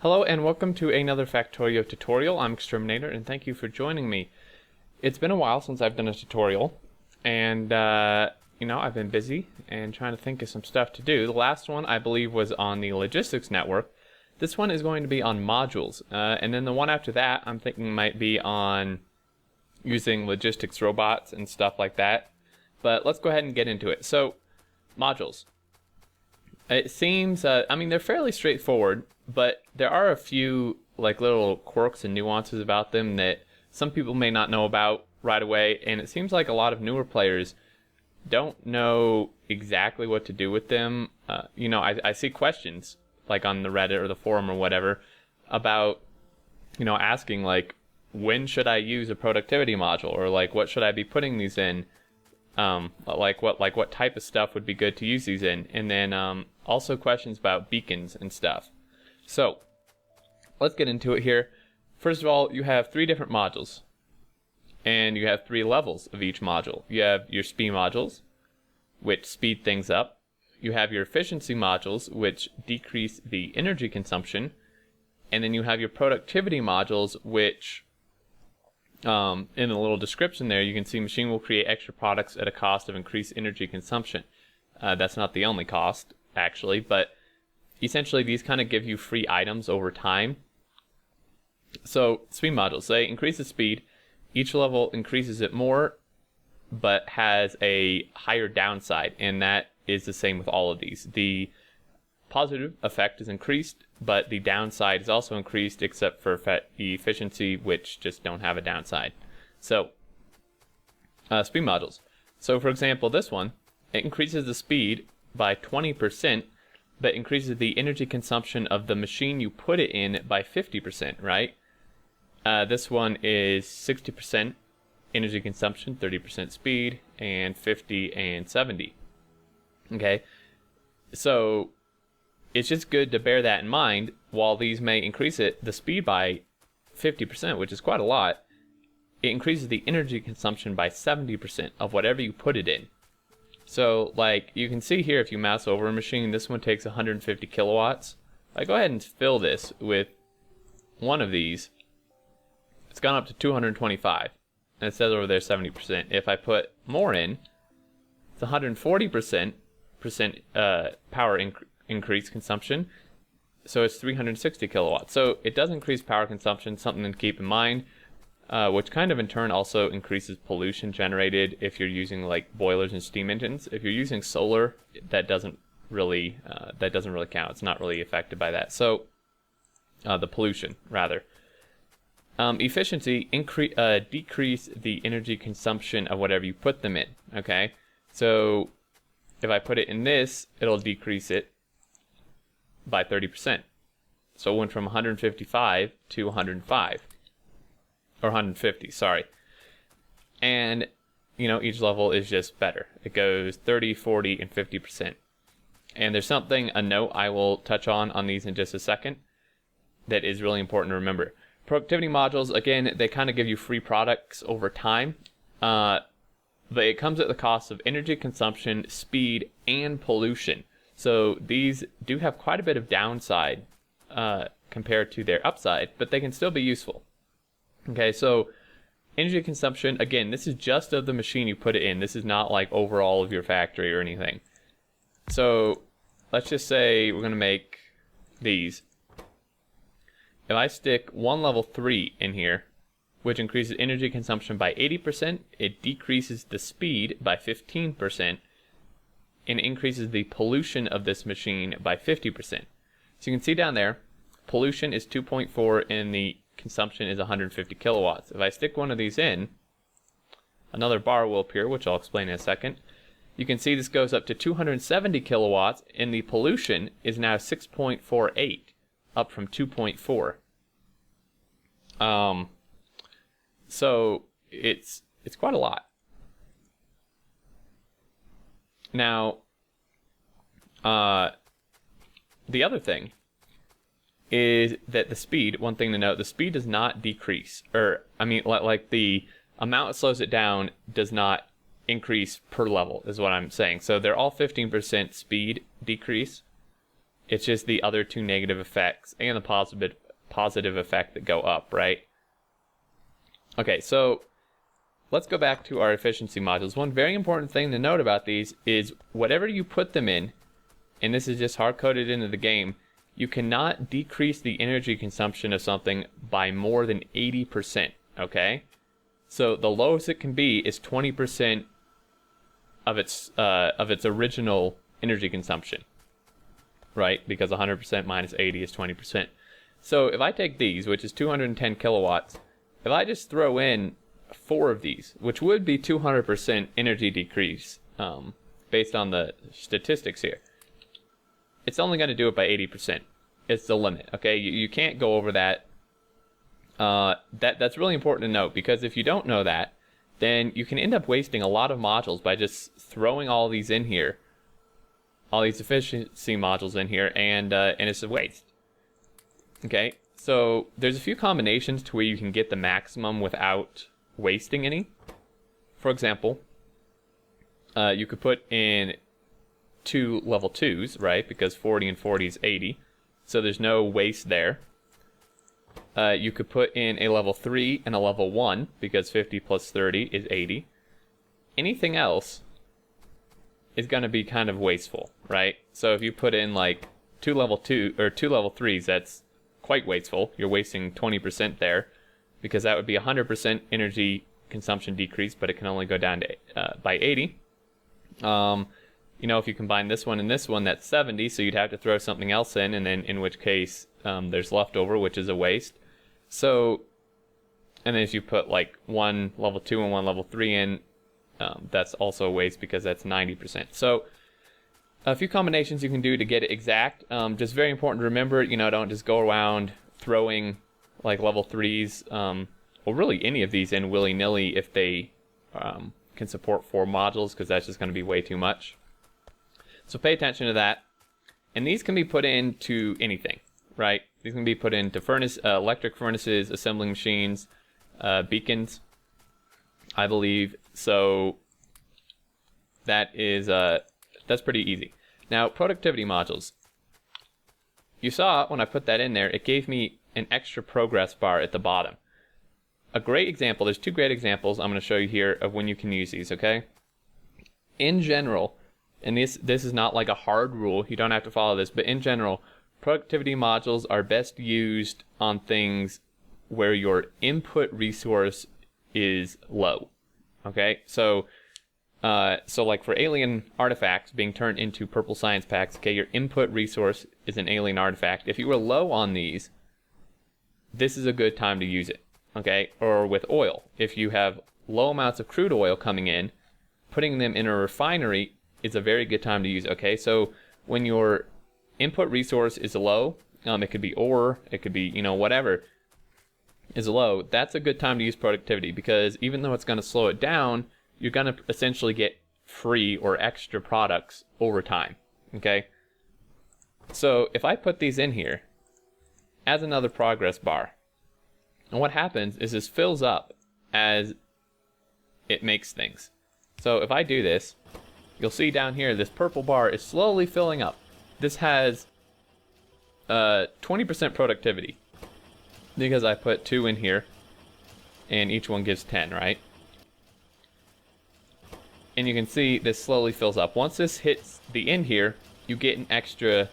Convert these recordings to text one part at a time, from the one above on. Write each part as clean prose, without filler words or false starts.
Hello and welcome to another Factorio tutorial. I'm Exterminator and thank you for joining me. It's been a while since I've done a tutorial and I've been busy and trying to think of some stuff to do. The last one I believe was on the logistics network. This one is going to be on modules and then the one after that I'm thinking might be on using logistics robots and stuff like that. But let's go ahead and get into it. So modules. It seems, they're fairly straightforward, but there are a few like little quirks and nuances about them that some people may not know about right away, and it seems like a lot of newer players don't know exactly what to do with them. I see questions like on the Reddit or the forum or whatever about, asking like, when should I use a productivity module, or like what should I be putting these in? What type of stuff would be good to use these in, and then also questions about beacons and stuff. So let's get into it here. First of all, you have 3 different modules, and you have 3 levels of each module. You have your speed modules, which speed things up. You have your efficiency modules, which decrease the energy consumption, and then you have your productivity modules, which in the little description there, you can see machine will create extra products at a cost of increased energy consumption. That's not the only cost, actually, but essentially these kind of give you free items over time. So speed modules, they increase the speed. Each level increases it more, but has a higher downside, and that is the same with all of these. The positive effect is increased, but the downside is also increased, except for efficiency, which just don't have a downside. So, speed modules. So, for example, this one, it increases the speed by 20%, but increases the energy consumption of the machine you put it in by 50%, right? This one is 60% energy consumption, 30% speed, and 50 and 70. Okay, so it's just good to bear that in mind. While these may increase the speed by 50%, which is quite a lot, it increases the energy consumption by 70% of whatever you put it in. So, like, you can see here, if you mouse over a machine, this one takes 150 kilowatts. I go ahead and fill this with one of these. It's gone up to 225, and it says over there 70%. If I put more in, it's 140% power increase consumption, so it's 360 kilowatts. So it does increase power consumption, something to keep in mind, which kind of in turn also increases pollution generated if you're using like boilers and steam engines. If you're using solar, that doesn't really count. It's not really affected by that. So the pollution rather. Efficiency decrease the energy consumption of whatever you put them in. Okay, so if I put it in this, it'll decrease it by 30%. So it went from 155 to 105. Or 150, sorry. And, each level is just better. It goes 30, 40, and 50%. And there's a note I will touch on these in just a second, that is really important to remember. Productivity modules, again, they kind of give you free products over time. But it comes at the cost of energy consumption, speed, and pollution. So these do have quite a bit of downside compared to their upside, but they can still be useful. Okay, so energy consumption, again, this is just of the machine you put it in. This is not like overall of your factory or anything. So let's just say we're going to make these. If I stick one level 3 in here, which increases energy consumption by 80%, it decreases the speed by 15%, and increases the pollution of this machine by 50%. So you can see down there, pollution is 2.4 and the consumption is 150 kilowatts. If I stick one of these in, another bar will appear, which I'll explain in a second. You can see this goes up to 270 kilowatts, and the pollution is now 6.48, up from 2.4. So it's quite a lot. Now, the other thing is that the speed, one thing to note, the speed does not decrease. Like the amount it slows it down does not increase per level, is what I'm saying. So they're all 15% speed decrease. It's just the other two negative effects and the positive effect that go up, right? Okay, so let's go back to our efficiency modules. One very important thing to note about these is whatever you put them in, and this is just hard-coded into the game, you cannot decrease the energy consumption of something by more than 80%, okay? So the lowest it can be is 20% of its original energy consumption, right? Because 100% minus 80 is 20%. So if I take these, which is 210 kilowatts, if I just throw in 4 of these, which would be 200% energy decrease, based on the statistics here, it's only going to do it by 80%. It's the limit, okay? You can't go over that. That's really important to note, because if you don't know that, then you can end up wasting a lot of modules by just throwing all these in here, all these efficiency modules in here, and it's a waste. Okay, so there's a few combinations to where you can get the maximum without wasting any. For example, you could put in 2 level 2s, right? Because 40 and 40 is 80, so there's no waste there. You could put in a level 3 and a level 1, because 50 plus 30 is 80. Anything else is going to be kind of wasteful, right? So if you put in like 2 level 2 or 2 level 3s, that's quite wasteful. You're wasting 20% there, because that would be 100% energy consumption decrease, but it can only go down to by 80. You know, if you combine this one and this one, that's 70, so you'd have to throw something else in, and then in which case there's leftover, which is a waste. So, and then if you put like 1 level 2 and 1 level 3 in, that's also a waste, because that's 90%. So a few combinations you can do to get it exact. Just very important to remember, you know, don't just go around throwing like level 3s, or really any of these in willy-nilly if they can support 4 modules, because that's just going to be way too much. So pay attention to that. And these can be put into anything, right? These can be put into electric furnaces, assembling machines, beacons, I believe. So that is that's pretty easy. Now, productivity modules. You saw when I put that in there, it gave me an extra progress bar at the bottom. A great example, there's 2 great examples I'm going to show you here of when you can use these, okay? In general, and this is not like a hard rule, you don't have to follow this, but in general, productivity modules are best used on things where your input resource is low, okay? So like for alien artifacts being turned into purple science packs, okay, your input resource is an alien artifact. If you were low on these, this is a good time to use it, okay? Or with oil, if you have low amounts of crude oil coming in, putting them in a refinery is a very good time to use, okay? So when your input resource is low, it could be ore, it could be, you know, whatever is low, that's a good time to use productivity, because even though it's going to slow it down, you're going to essentially get free or extra products over time, okay? So if I put these in here as another progress bar, and what happens is this fills up as it makes things. So if I do this, you'll see down here this purple bar is slowly filling up. This has 20% productivity, because I put 2 in here and each one gives 10, right? And you can see this slowly fills up. Once this hits the end here, you get an extra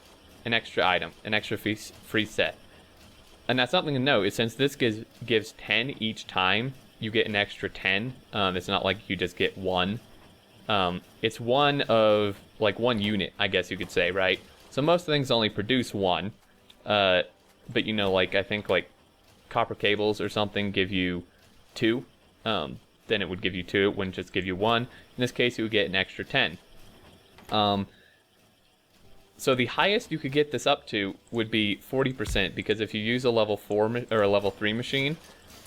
item, an extra free set. And that's something to note, is since this gives 10 each time, you get an extra 10. It's not like you just get 1. It's one of, like, 1 unit, I guess you could say, right? So most things only produce 1. But, you know, like, I think, like, copper cables or something give you 2. Then it would give you 2. It wouldn't just give you 1. In this case, you would get an extra 10. So the highest you could get this up to would be 40%, because if you use a level 4 or a level 3 machine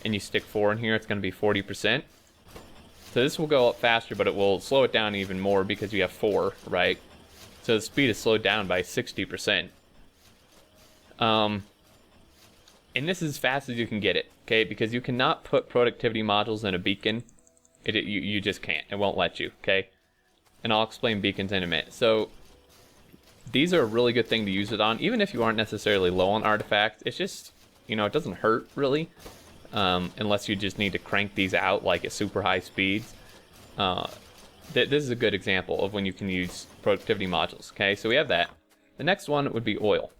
and you stick 4 in here, it's going to be 40%. So this will go up faster, but it will slow it down even more because you have 4, right? So the speed is slowed down by 60%. And this is as fast as you can get it, okay? Because you cannot put productivity modules in a beacon. You just can't. It won't let you, okay? And I'll explain beacons in a minute. So these are a really good thing to use it on, even if you aren't necessarily low on artifacts. It's just, you know, it doesn't hurt really, unless you just need to crank these out like at super high speeds. This is a good example of when you can use productivity modules. Okay, so we have that. The next one would be oil.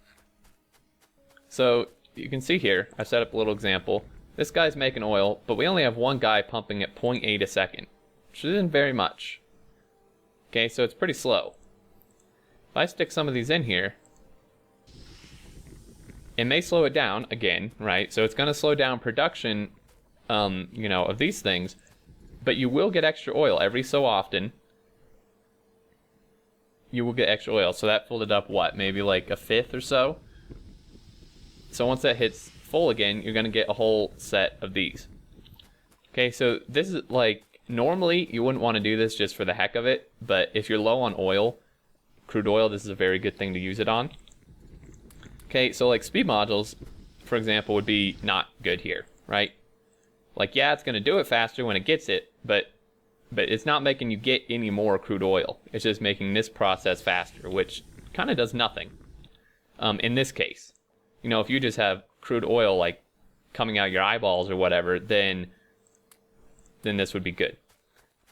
So you can see here, I set up a little example. This guy's making oil, but we only have one guy pumping at 0.8 a second, which isn't very much. Okay, so it's pretty slow. If I stick some of these in here, it may slow it down again, right? So it's going to slow down production, you know, of these things, but you will get extra oil every so often. You will get extra oil. So that filled it up, what, maybe like a fifth or so? So once that hits full again, you're going to get a whole set of these. Okay, so this is like, normally you wouldn't want to do this just for the heck of it, but if you're low on oil, crude oil, this is a very good thing to use it on. Okay, so like speed modules, for example, would be not good here, right? Like, yeah, it's going to do it faster when it gets it, but it's not making you get any more crude oil. It's just making this process faster, which kind of does nothing. In this case, you know, if you just have crude oil like coming out your eyeballs or whatever, then this would be good.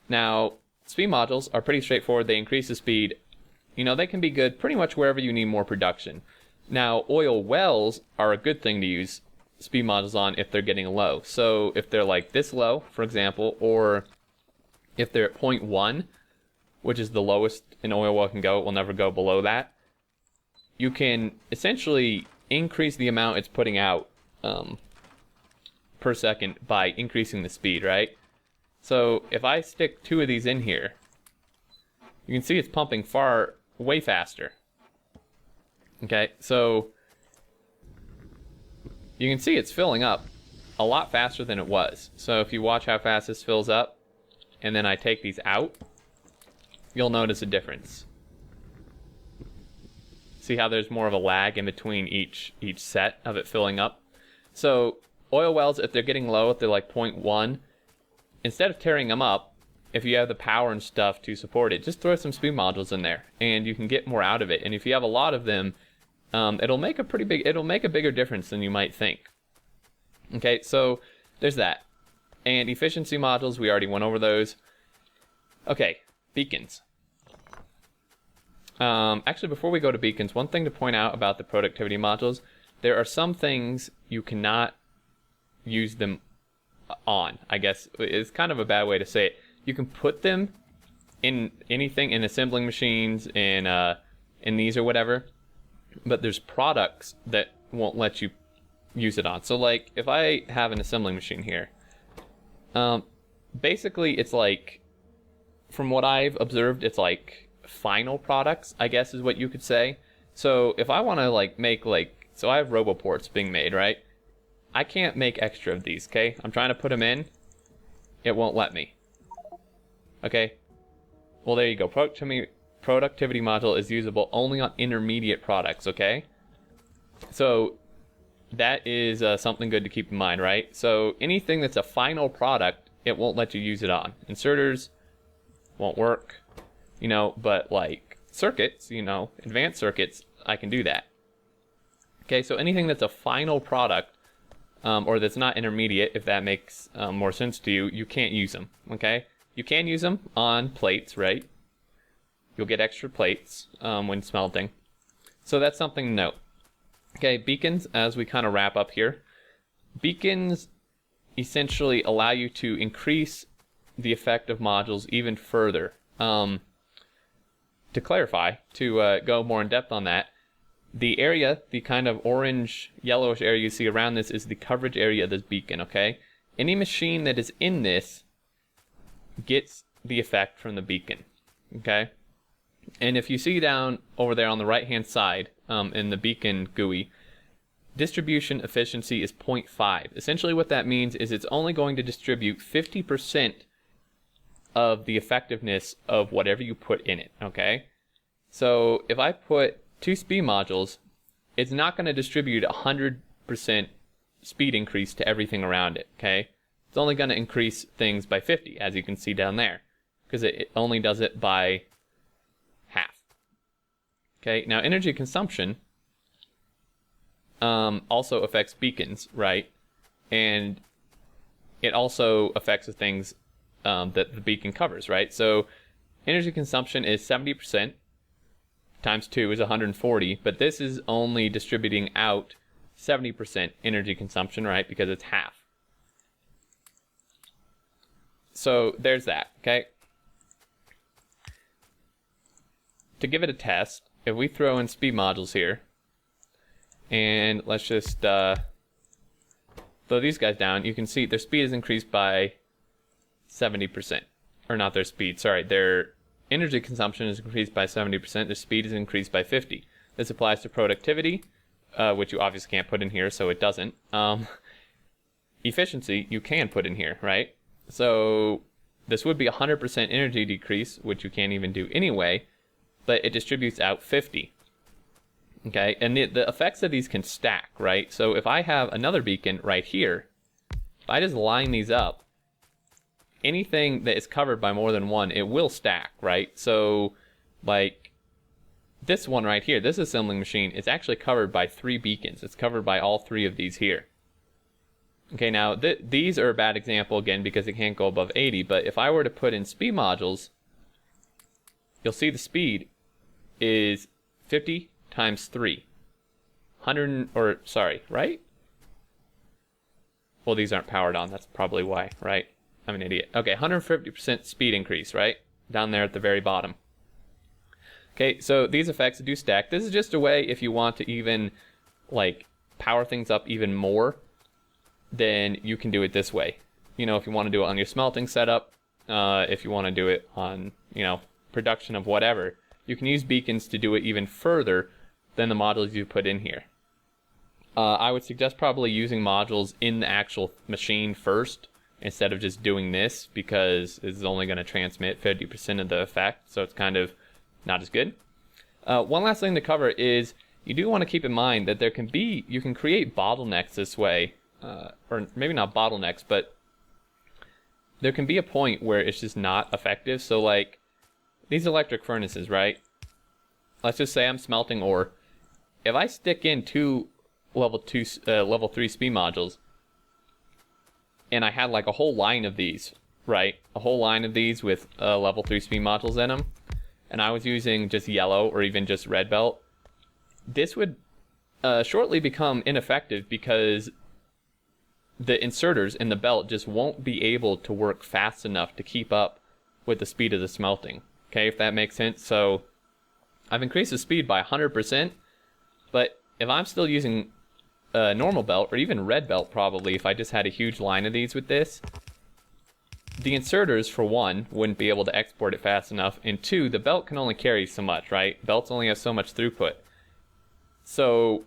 Now, speed modules are pretty straightforward. They increase the speed. You know, they can be good pretty much wherever you need more production. Now, oil wells are a good thing to use speed modules on if they're getting low. So if they're like this low, for example, or if they're at 0.1, which is the lowest an oil well can go, it will never go below that, you can essentially increase the amount it's putting out per second by increasing the speed, right? So if I stick 2 of these in here, you can see it's pumping way faster. Okay, so you can see it's filling up a lot faster than it was. So if you watch how fast this fills up, and then I take these out, you'll notice a difference. See how there's more of a lag in between each set of it filling up? So oil wells, if they're getting low, if they're like 0.1, instead of tearing them up, if you have the power and stuff to support it, just throw some speed modules in there, and you can get more out of it. And if you have a lot of them, it'll make a bigger difference than you might think. Okay, so there's that. And efficiency modules, we already went over those. Okay, beacons. Actually, before we go to beacons, one thing to point out about the productivity modules, there are some things you cannot use them on, I guess. It's kind of a bad way to say it. You can put them in anything, in assembling machines, in these or whatever, but there's products that won't let you use it on. So like, if I have an assembling machine here, basically it's like, from what I've observed, it's like final products, I guess is what you could say. So if I want to like make like, so I have RoboPorts being made, right? I can't make extra of these, okay? I'm trying to put them in, it won't let me. Okay, well there you go. Productivity module is usable only on intermediate products, okay? So that is something good to keep in mind, right? So anything that's a final product, it won't let you use it on. Inserters won't work, you know, but like circuits, you know, advanced circuits, I can do that. Okay, so anything that's a final product, or that's not intermediate, if that makes more sense to you, you can't use them, okay? You can use them on plates, right? You'll get extra plates when smelting. So that's something to note. Okay, beacons, as we kind of wrap up here. Beacons essentially allow you to increase the effect of modules even further. To clarify, to go more in depth on that, the area, the kind of orange, yellowish area you see around this is the coverage area of this beacon, okay? Any machine that is in this gets the effect from the beacon, okay? And if you see down over there on the right hand side in the beacon GUI, distribution efficiency is 0.5. Essentially what that means is it's only going to distribute 50% of the effectiveness of whatever you put in it, okay? So if I put 2 speed modules, it's not going to distribute 100% speed increase to everything around it, okay? It's only going to increase things by 50, as you can see down there, because it only does it by half. Okay, now energy consumption also affects beacons, right? And it also affects the things that the beacon covers, right? So energy consumption is 70%, times 2 is 140, but this is only distributing out 70% energy consumption, right? Because it's half. So there's that, okay? To give it a test, if we throw in speed modules here, and let's just throw these guys down, you can see their speed is increased by 70%. Or not their speed, sorry, their energy consumption is increased by 70%, their speed is increased by 50. This applies to productivity, which you obviously can't put in here, so it doesn't. Efficiency, you can put in here, right? So this would be 100% energy decrease, which you can't even do anyway, but it distributes out 50. Okay, and the effects of these can stack, right? So if I have another beacon right here, if I just line these up, anything that is covered by more than one, it will stack, right? So like this one right here, this assembling machine, is actually covered by 3 beacons. It's covered by all 3 of these here. Okay, now these are a bad example again because it can't go above 80, but if I were to put in speed modules, you'll see the speed is 50 times 3. 100, or sorry, right? Well, these aren't powered on, that's probably why, right? I'm an idiot. Okay, 150% speed increase, right? Down there at the very bottom. Okay, so these effects do stack. This is just a way if you want to even, like, power things up even more, then you can do it this way. You know, if you want to do it on your smelting setup, if you want to do it on, you know, production of whatever, you can use beacons to do it even further than the modules you put in here. I would suggest probably using modules in the actual machine first instead of just doing this, because it's only going to transmit 50% of the effect, so it's kind of not as good. One last thing to cover is you do want to keep in mind that you can create bottlenecks this way, or maybe not bottlenecks, but there can be a point where it's just not effective. So like these electric furnaces, right? Let's just say I'm smelting ore. If I stick in 2 level 3 speed modules, and I had like a whole line of these, right? A whole line of these with level 3 speed modules in them, and I was using just yellow or even just red belt, this would shortly become ineffective because the inserters in the belt just won't be able to work fast enough to keep up with the speed of the smelting. Okay, if that makes sense. So I've increased the speed by 100%, but if I'm still using a normal belt, or even red belt probably, if I just had a huge line of these with this, the inserters, for one, wouldn't be able to export it fast enough, and 2, the belt can only carry so much, right? Belts only have so much throughput. So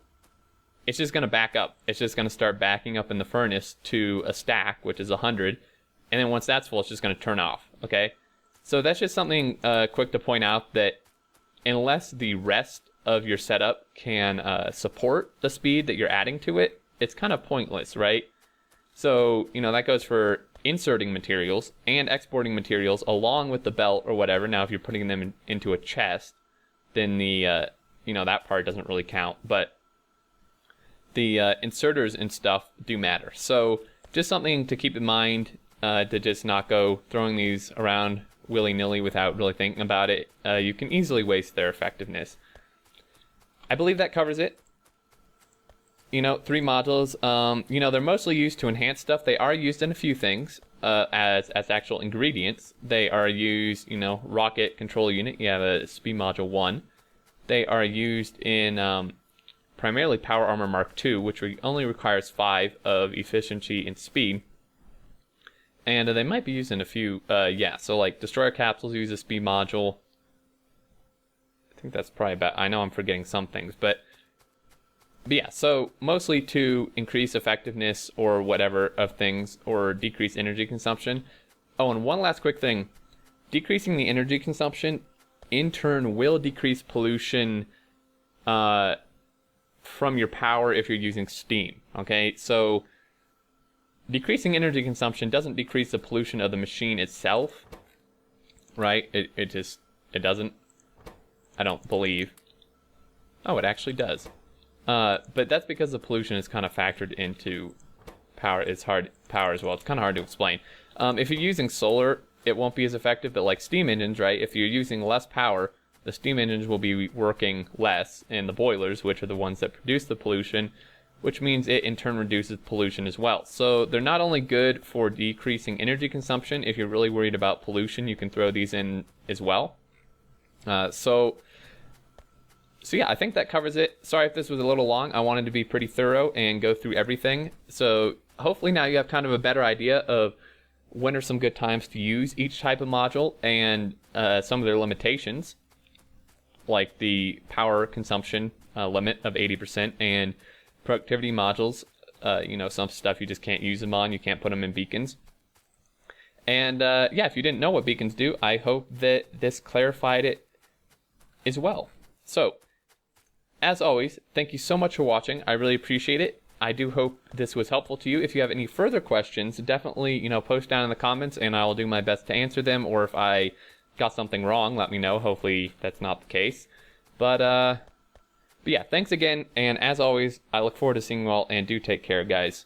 it's just going to back up. It's just going to start backing up in the furnace to a stack, which is 100, and then once that's full, it's just going to turn off, okay? So that's just something quick to point out, that unless the rest of your setup can support the speed that you're adding to it, it's kind of pointless, right? So, you know, that goes for inserting materials and exporting materials along with the belt or whatever. Now, if you're putting them into a chest, then the, you know, that part doesn't really count. But the inserters and stuff do matter. So just something to keep in mind, to just not go throwing these around willy-nilly without really thinking about it. You can easily waste their effectiveness. I believe that covers it. You know, 3 modules, you know, they're mostly used to enhance stuff. They are used in a few things as actual ingredients. They are used, you know, rocket control unit. You have a speed module 1. They are used in primarily Power Armor Mark II, which only requires 5 of efficiency and speed. And they might be used in a few, yeah, so like Destroyer Capsules use a speed module. I think that's probably about, I know I'm forgetting some things, but yeah, so mostly to increase effectiveness or whatever of things, or decrease energy consumption. Oh, and one last quick thing. Decreasing the energy consumption, in turn, will decrease pollution from your power if you're using steam, okay? So decreasing energy consumption doesn't decrease the pollution of the machine itself, right? It doesn't, I don't believe. Oh, it actually does. But that's because the pollution is kind of factored into power. It's hard power as well. It's kind of hard to explain. If you're using solar, it won't be as effective. But like steam engines, right? If you're using less power, the steam engines will be working less, and the boilers, which are the ones that produce the pollution, which means it in turn reduces pollution as well. So they're not only good for decreasing energy consumption. If you're really worried about pollution, you can throw these in as well. So yeah, I think that covers it. Sorry if this was a little long. I wanted to be pretty thorough and go through everything. So hopefully now you have kind of a better idea of when are some good times to use each type of module and some of their limitations, like the power consumption limit of 80% and productivity modules. Some stuff you just can't use them on. You can't put them in beacons. And yeah, if you didn't know what beacons do, I hope that this clarified it as well. So, as always, thank you so much for watching. I really appreciate it. I do hope this was helpful to you. If you have any further questions, definitely, post down in the comments and I'll do my best to answer them. Or if I got something wrong, let me know. Hopefully that's not the case. But yeah, thanks again. And as always, I look forward to seeing you all, and do take care, guys.